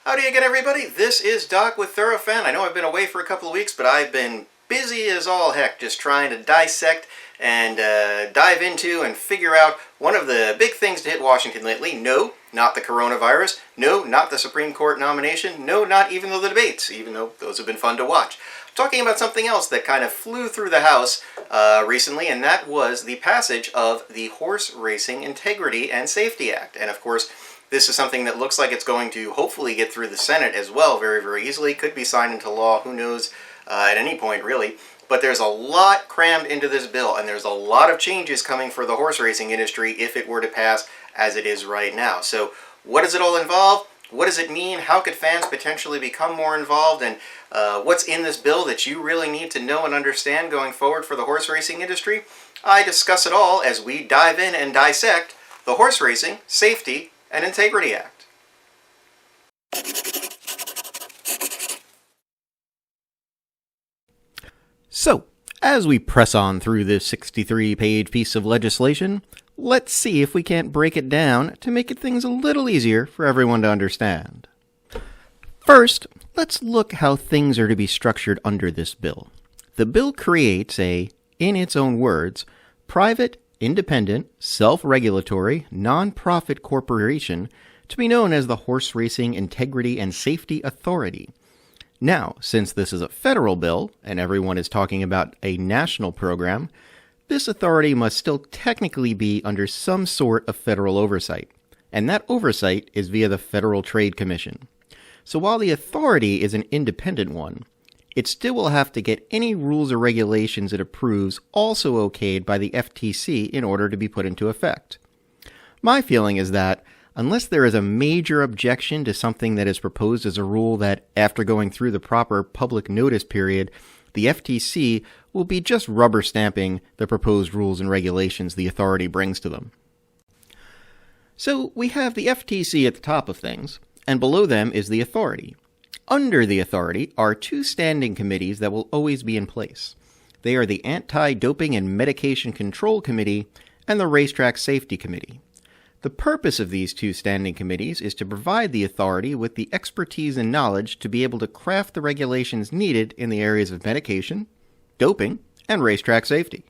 Howdy again, everybody. This is Doc with Thorofan. I know I've been away for a couple of weeks, but I've been busy as all heck just trying to dissect and dive into and figure out one of the big things to hit Washington lately. No, not the coronavirus. No, not the Supreme Court nomination. No, not even the debates, even though those have been fun to watch. I'm talking about something else that kind of flew through the House recently, and that was the passage of the Horse Racing Integrity and Safety Act. And of course, this is something that looks like it's going to hopefully get through the Senate as well very, very easily. Could be signed into law, who knows, at any point really. But there's a lot crammed into this bill, and there's a lot of changes coming for the horse racing industry if it were to pass as it is right now. So what does it all involve? What does it mean? How could fans potentially become more involved? And what's in this bill that you really need to know and understand going forward for the horse racing industry? I discuss it all as we dive in and dissect the Horse Racing Safety and Integrity Act. So, as we press on through this 63-page piece of legislation, let's see if we can't break it down to make things a little easier for everyone to understand. First, let's look how things are to be structured under this bill. The bill creates a, in its own words, private, independent, self-regulatory, non-profit corporation to be known as the Horse Racing Integrity and Safety Authority. Now, since this is a federal bill, and everyone is talking about a national program, this authority must still technically be under some sort of federal oversight, and that oversight is via the Federal Trade Commission. So while the authority is an independent one, it still will have to get any rules or regulations it approves also okayed by the FTC in order to be put into effect. My feeling is that, unless there is a major objection to something that is proposed as a rule that, after going through the proper public notice period, the FTC will be just rubber stamping the proposed rules and regulations the authority brings to them. So we have the FTC at the top of things, and below them is the authority. Under the authority are two standing committees that will always be in place. They are the Anti-Doping and Medication Control Committee and the Racetrack Safety Committee. The purpose of these two standing committees is to provide the authority with the expertise and knowledge to be able to craft the regulations needed in the areas of medication, doping, and racetrack safety.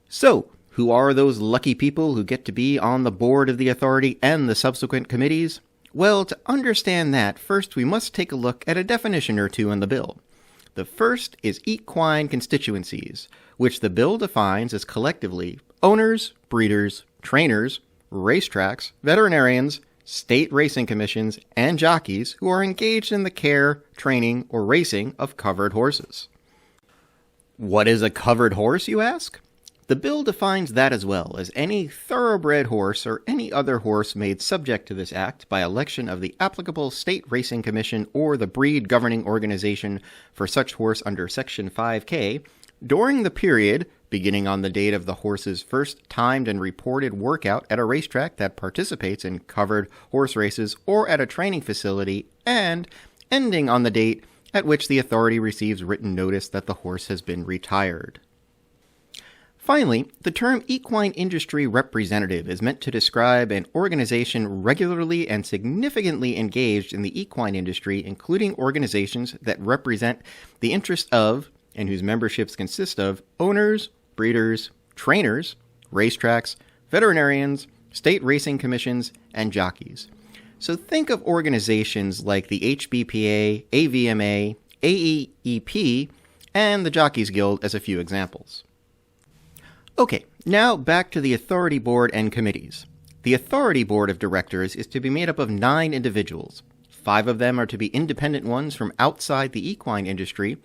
So, who are those lucky people who get to be on the board of the authority and the subsequent committees? Well, to understand that, first we must take a look at a definition or two in the bill. The first is equine constituencies, which the bill defines as collectively owners, breeders, trainers, racetracks, veterinarians, state racing commissions, and jockeys who are engaged in the care, training, or racing of covered horses. What is a covered horse, you ask? The bill defines that as well as any thoroughbred horse or any other horse made subject to this act by election of the applicable state racing commission or the breed governing organization for such horse under Section 5K during the period beginning on the date of the horse's first timed and reported workout at a racetrack that participates in covered horse races or at a training facility, and ending on the date at which the authority receives written notice that the horse has been retired. Finally, the term equine industry representative is meant to describe an organization regularly and significantly engaged in the equine industry, including organizations that represent the interests of, and whose memberships consist of, owners, breeders, trainers, racetracks, veterinarians, state racing commissions, and jockeys. So think of organizations like the HBPA, AVMA, AEEP, and the Jockeys Guild as a few examples. Okay, now back to the Authority Board and committees. The Authority Board of Directors is to be made up of 9 individuals. 5 of them are to be independent ones from outside the equine industry.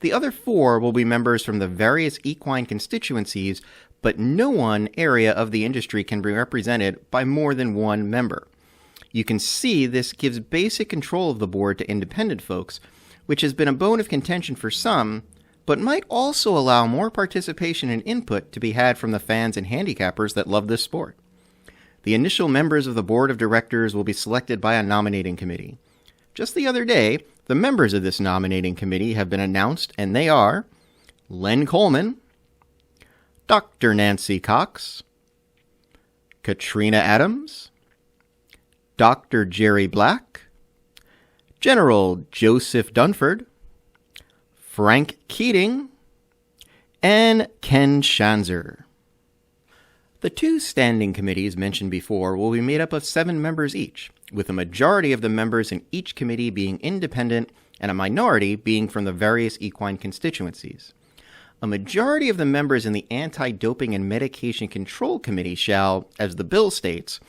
The other 4 will be members from the various equine constituencies, but no one area of the industry can be represented by more than 1 member. You can see this gives basic control of the board to independent folks, which has been a bone of contention for some, but might also allow more participation and input to be had from the fans and handicappers that love this sport. The initial members of the board of directors will be selected by a nominating committee. Just the other day, the members of this nominating committee have been announced, and they are Len Coleman, Dr. Nancy Cox, Katrina Adams, Dr. Jerry Black, General Joseph Dunford, Frank Keating, and Ken Schanzer. The two standing committees mentioned before will be made up of 7 members each, with a majority of the members in each committee being independent and a minority being from the various equine constituencies. A majority of the members in the Anti-Doping and Medication Control Committee shall, as the bill states,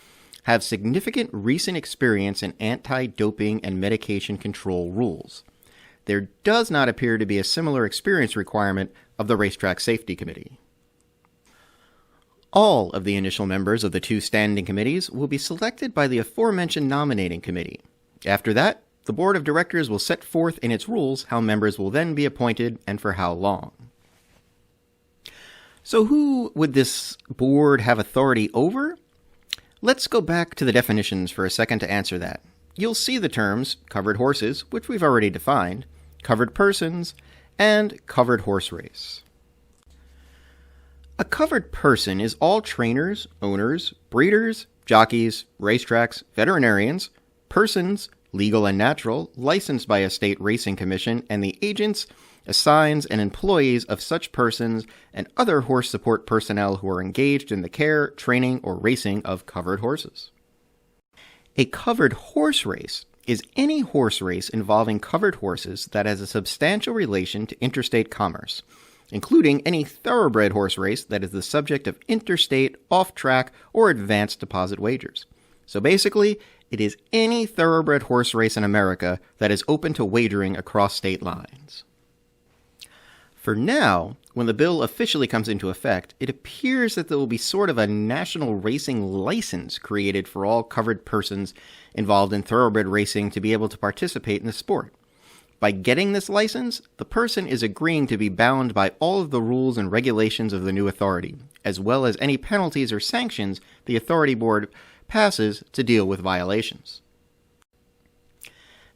have significant recent experience in anti-doping and medication control rules. There does not appear to be a similar experience requirement of the Racetrack Safety Committee. All of the initial members of the two standing committees will be selected by the aforementioned nominating committee. After that, the board of directors will set forth in its rules how members will then be appointed and for how long. So who would this board have authority over? Let's go back to the definitions for a second to answer that. You'll see the terms covered horses, which we've already defined, covered persons, and covered horse race. A covered person is all trainers, owners, breeders, jockeys, racetracks, veterinarians, persons, legal and natural, licensed by a state racing commission, and the agents, assigns, and employees of such persons and other horse support personnel who are engaged in the care, training, or racing of covered horses. A covered horse race is any horse race involving covered horses that has a substantial relation to interstate commerce, including any thoroughbred horse race that is the subject of interstate, off-track, or advanced deposit wagers. So basically, it is any thoroughbred horse race in America that is open to wagering across state lines. For now, when the bill officially comes into effect, it appears that there will be sort of a national racing license created for all covered persons involved in thoroughbred racing to be able to participate in the sport. By getting this license, the person is agreeing to be bound by all of the rules and regulations of the new authority, as well as any penalties or sanctions the authority board passes to deal with violations.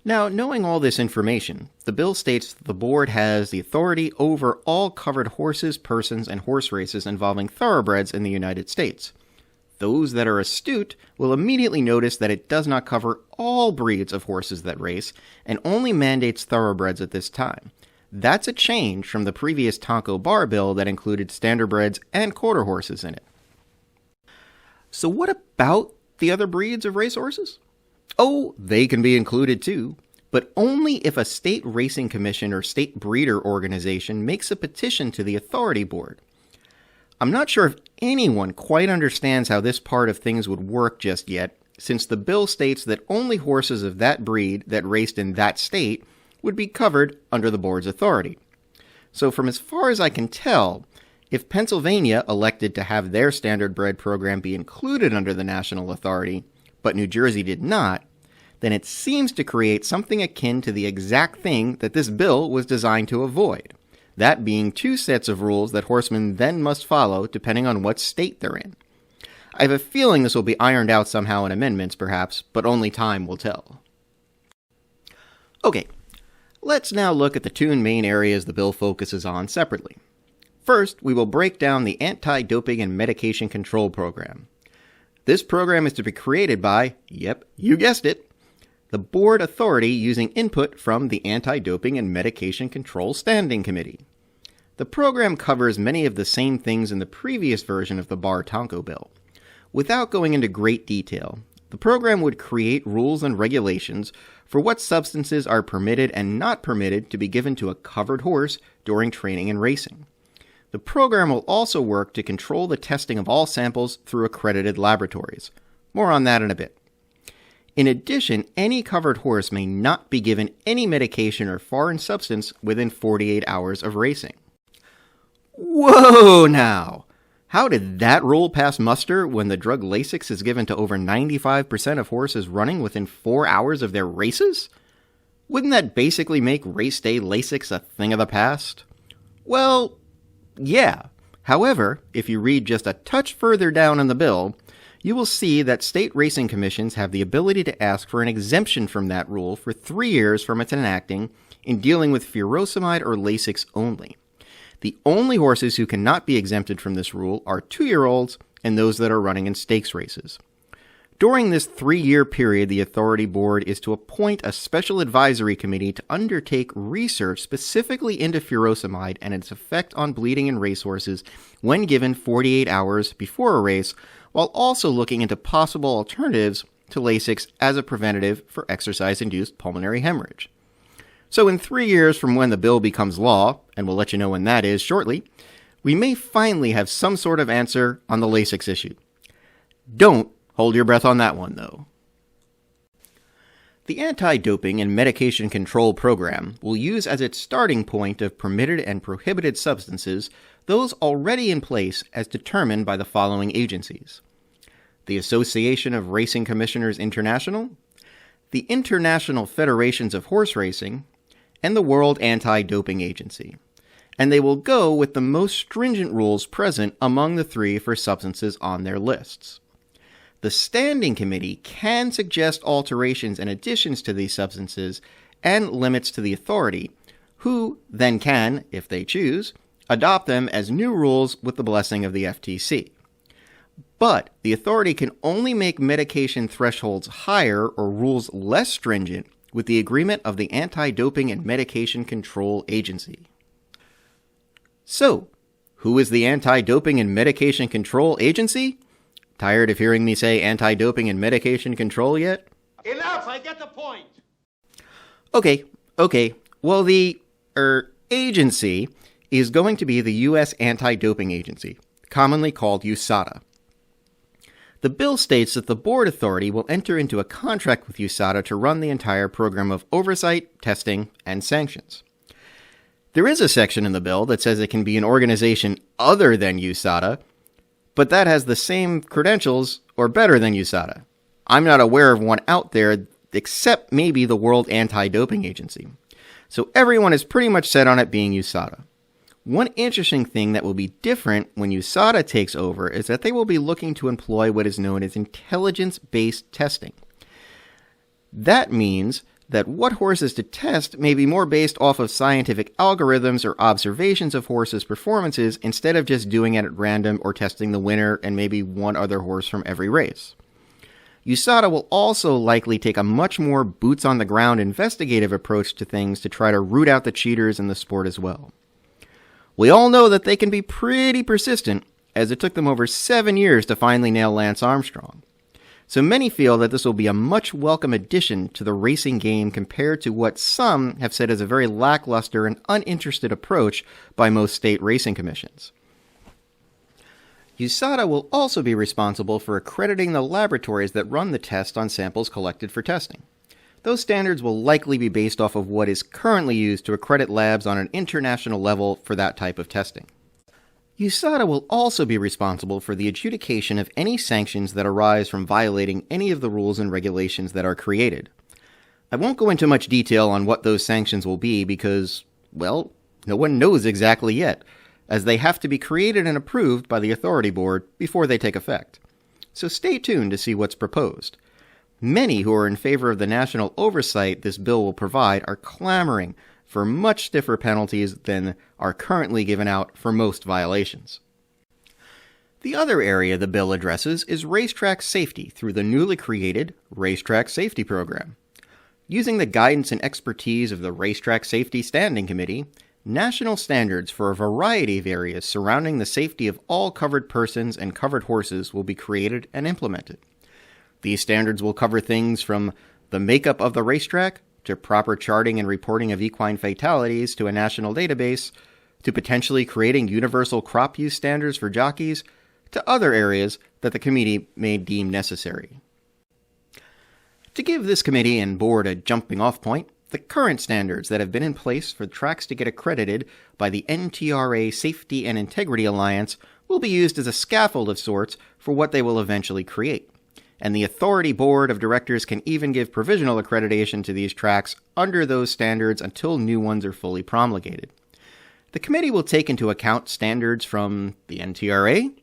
Now, knowing all this information, the bill states that the board has the authority over all covered horses, persons, and horse races involving thoroughbreds in the United States. Those that are astute will immediately notice that it does not cover all breeds of horses that race and only mandates thoroughbreds at this time. That's a change from the previous Tonko Bar bill that included standardbreds and quarter horses in it. So what about the other breeds of racehorses? Oh, they can be included too, but only if a state racing commission or state breeder organization makes a petition to the authority board. I'm not sure if anyone quite understands how this part of things would work just yet, since the bill states that only horses of that breed that raced in that state would be covered under the board's authority. So from as far as I can tell, if Pennsylvania elected to have their standardbred program be included under the national authority, but New Jersey did not, then it seems to create something akin to the exact thing that this bill was designed to avoid. That being two sets of rules that horsemen then must follow depending on what state they're in. I have a feeling this will be ironed out somehow in amendments, perhaps, but only time will tell. Okay, let's now look at the two main areas the bill focuses on separately. First, we will break down the Anti-Doping and Medication Control Program. This program is to be created by, yep, you guessed it, the board authority using input from the Anti-Doping and Medication Control Standing Committee. The program covers many of the same things in the previous version of the Barr-Tonko bill. Without going into great detail, the program would create rules and regulations for what substances are permitted and not permitted to be given to a covered horse during training and racing. The program will also work to control the testing of all samples through accredited laboratories. More on that in a bit. In addition, any covered horse may not be given any medication or foreign substance within 48 hours of racing. Whoa now! How did that rule pass muster when the drug Lasix is given to over 95% of horses running within 4 hours of their races? Wouldn't that basically make race day Lasix a thing of the past? Well, yeah. However, if you read just a touch further down in the bill, you will see that state racing commissions have the ability to ask for an exemption from that rule for 3 years from its enacting in dealing with furosemide or Lasix only. The only horses who cannot be exempted from this rule are 2-year-olds and those that are running in stakes races. During this 3-year period, the Authority Board is to appoint a special advisory committee to undertake research specifically into furosemide and its effect on bleeding in racehorses when given 48 hours before a race, while also looking into possible alternatives to Lasix as a preventative for exercise-induced pulmonary hemorrhage. So in 3 years from when the bill becomes law, and we'll let you know when that is shortly, we may finally have some sort of answer on the Lasix issue. Don't hold your breath on that one, though. The Anti-Doping and Medication Control Program will use as its starting point of permitted and prohibited substances those already in place as determined by the following agencies: the Association of Racing Commissioners International, the International Federations of Horse Racing, and the World Anti-Doping Agency. And they will go with the most stringent rules present among the three for substances on their lists. The Standing Committee can suggest alterations and additions to these substances and limits to the authority, who then can, if they choose, adopt them as new rules with the blessing of the FTC. But the authority can only make medication thresholds higher or rules less stringent with the agreement of the Anti-Doping and Medication Control Agency. So, who is the Anti-Doping and Medication Control Agency? Tired of hearing me say anti-doping and medication control yet? Enough! I get the point! Okay. Well, the agency is going to be the U.S. Anti-Doping Agency, commonly called USADA. The bill states that the board authority will enter into a contract with USADA to run the entire program of oversight, testing, and sanctions. There is a section in the bill that says it can be an organization other than USADA, but that has the same credentials or better than USADA. I'm not aware of one out there except maybe the World Anti-Doping Agency. So everyone is pretty much set on it being USADA. One interesting thing that will be different when USADA takes over is that they will be looking to employ what is known as intelligence-based testing. That means that what horses to test may be more based off of scientific algorithms or observations of horses' performances instead of just doing it at random or testing the winner and maybe one other horse from every race. USADA will also likely take a much more boots-on-the-ground investigative approach to things to try to root out the cheaters in the sport as well. We all know that they can be pretty persistent, as it took them over 7 years to finally nail Lance Armstrong. So many feel that this will be a much welcome addition to the racing game compared to what some have said is a very lackluster and uninterested approach by most state racing commissions. USADA will also be responsible for accrediting the laboratories that run the test on samples collected for testing. Those standards will likely be based off of what is currently used to accredit labs on an international level for that type of testing. USADA will also be responsible for the adjudication of any sanctions that arise from violating any of the rules and regulations that are created. I won't go into much detail on what those sanctions will be because, well, no one knows exactly yet, as they have to be created and approved by the Authority Board before they take effect. So stay tuned to see what's proposed. Many who are in favor of the national oversight this bill will provide are clamoring for much stiffer penalties than are currently given out for most violations. The other area the bill addresses is racetrack safety through the newly created Racetrack Safety Program. Using the guidance and expertise of the Racetrack Safety Standing Committee, national standards for a variety of areas surrounding the safety of all covered persons and covered horses will be created and implemented. These standards will cover things from the makeup of the racetrack, to proper charting and reporting of equine fatalities to a national database, to potentially creating universal crop use standards for jockeys, to other areas that the committee may deem necessary. To give this committee and board a jumping-off point, the current standards that have been in place for tracks to get accredited by the NTRA Safety and Integrity Alliance will be used as a scaffold of sorts for what they will eventually create. And the Authority Board of Directors can even give provisional accreditation to these tracks under those standards until new ones are fully promulgated. The committee will take into account standards from the NTRA,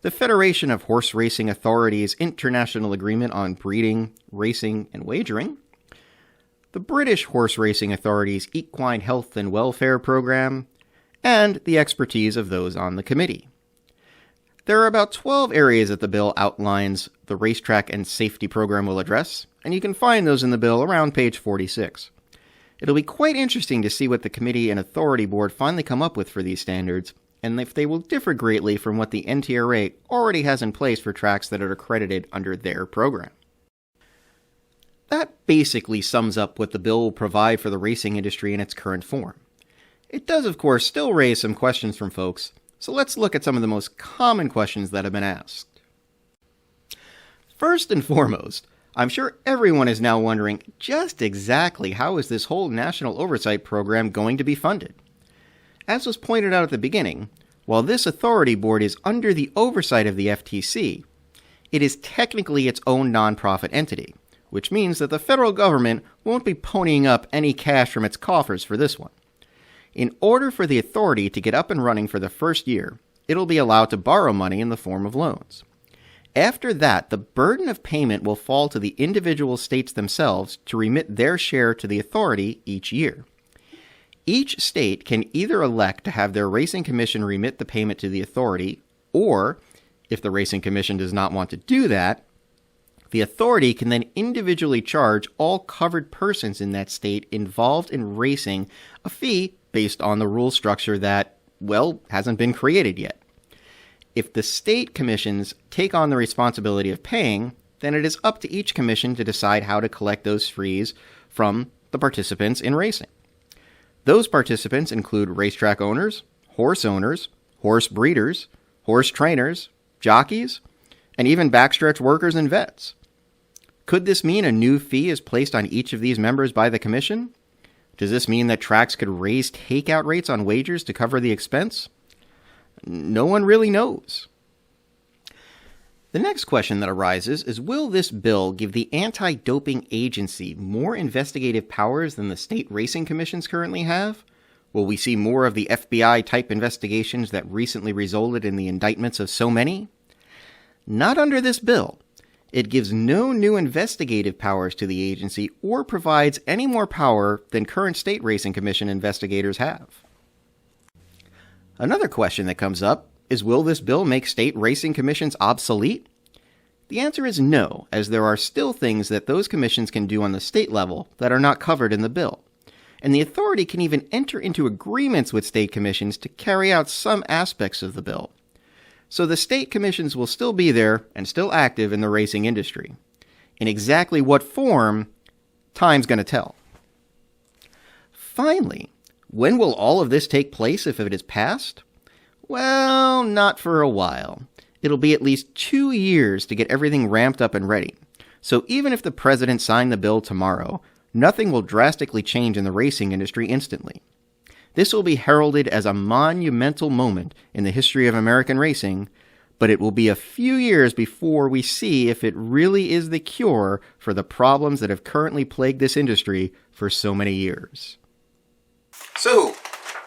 the Federation of Horse Racing Authorities' International Agreement on Breeding, Racing, and Wagering, the British Horse Racing Authority's Equine Health and Welfare Program, and the expertise of those on the committee. There are about 12 areas that the bill outlines the racetrack and safety program will address, and you can find those in the bill around page 46. It'll be quite interesting to see what the committee and authority board finally come up with for these standards, and if they will differ greatly from what the NTRA already has in place for tracks that are accredited under their program. That basically sums up what the bill will provide for the racing industry in its current form. It does, of course, still raise some questions from folks, so let's look at some of the most common questions that have been asked. First and foremost, I'm sure everyone is now wondering just exactly how is this whole national oversight program going to be funded? As was pointed out at the beginning, while this authority board is under the oversight of the FTC, it is technically its own nonprofit entity, which means that the federal government won't be ponying up any cash from its coffers for this one. In order for the authority to get up and running for the first year, it'll be allowed to borrow money in the form of loans. After that, the burden of payment will fall to the individual states themselves to remit their share to the authority each year. Each state can either elect to have their racing commission remit the payment to the authority, or, if the racing commission does not want to do that, the authority can then individually charge all covered persons in that state involved in racing a fee based on the rule structure that, well, hasn't been created yet. If the state commissions take on the responsibility of paying, then it is up to each commission to decide how to collect those fees from the participants in racing. Those participants include racetrack owners, horse breeders, horse trainers, jockeys, and even backstretch workers and vets. Could this mean a new fee is placed on each of these members by the commission? Does this mean that tracks could raise takeout rates on wagers to cover the expense? No one really knows. The next question that arises is, will this bill give the anti-doping agency more investigative powers than the state racing commissions currently have? Will we see more of the FBI-type investigations that recently resulted in the indictments of so many? Not under this bill. It gives no new investigative powers to the agency or provides any more power than current state racing commission investigators have. Another question that comes up is, will this bill make state racing commissions obsolete? The answer is no, as there are still things that those commissions can do on the state level that are not covered in the bill. And the authority can even enter into agreements with state commissions to carry out some aspects of the bill. So the state commissions will still be there and still active in the racing industry. In exactly what form, time's going to tell. Finally, when will all of this take place if it is passed? Well, not for a while. It'll be at least 2 years to get everything ramped up and ready. So even if the president signed the bill tomorrow, nothing will drastically change in the racing industry instantly. This will be heralded as a monumental moment in the history of American racing, but it will be a few years before we see if it really is the cure for the problems that have currently plagued this industry for so many years. So,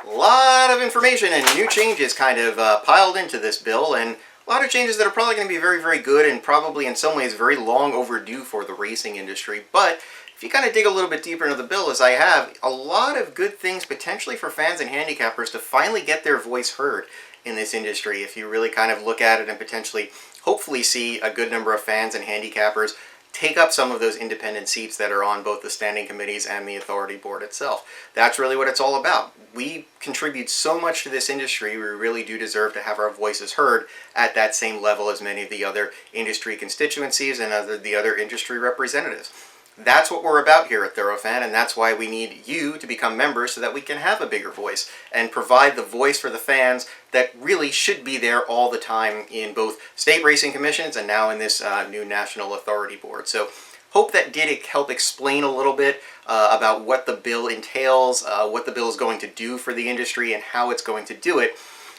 a lot of information and new changes kind of piled into this bill, and a lot of changes that are probably going to be very, very good and probably in some ways very long overdue for the racing industry. But if you kind of dig a little bit deeper into the bill, as I have, a lot of good things potentially for fans and handicappers to finally get their voice heard in this industry. If you really kind of look at it and potentially, hopefully see a good number of fans and handicappers take up some of those independent seats that are on both the standing committees and the authority board itself. That's really what it's all about. We contribute so much to this industry, we really do deserve to have our voices heard at that same level as many of the other industry constituencies and the other industry representatives. That's what we're about here at Thorofan, and that's why we need you to become members so that we can have a bigger voice and provide the voice for the fans that really should be there all the time in both state racing commissions and now in this new national authority board. So hope that did help explain a little bit about what the bill entails, what the bill is going to do for the industry and how it's going to do it.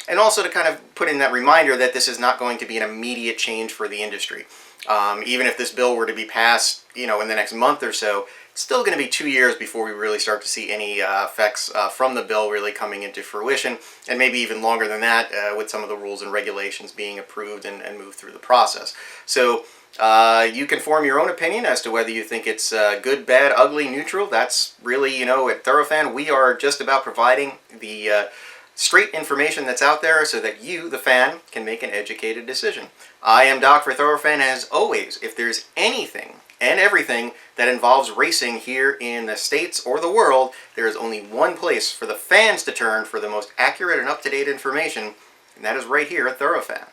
And also to kind of put in that reminder that this is not going to be an immediate change for the industry. Even if this bill were to be passed, in the next month or so, it's still going to be 2 years before we really start to see any effects from the bill really coming into fruition, and maybe even longer than that with some of the rules and regulations being approved and moved through the process. So you can form your own opinion as to whether you think it's good, bad, ugly, neutral. That's really, at Thorofan, we are just about providing the straight information that's out there so that you, the fan, can make an educated decision. I am Dr. Thorofan. As always, if there's anything and everything that involves racing here in the States or the world, there is only one place for the fans to turn for the most accurate and up-to-date information, and that is right here at Thorofan.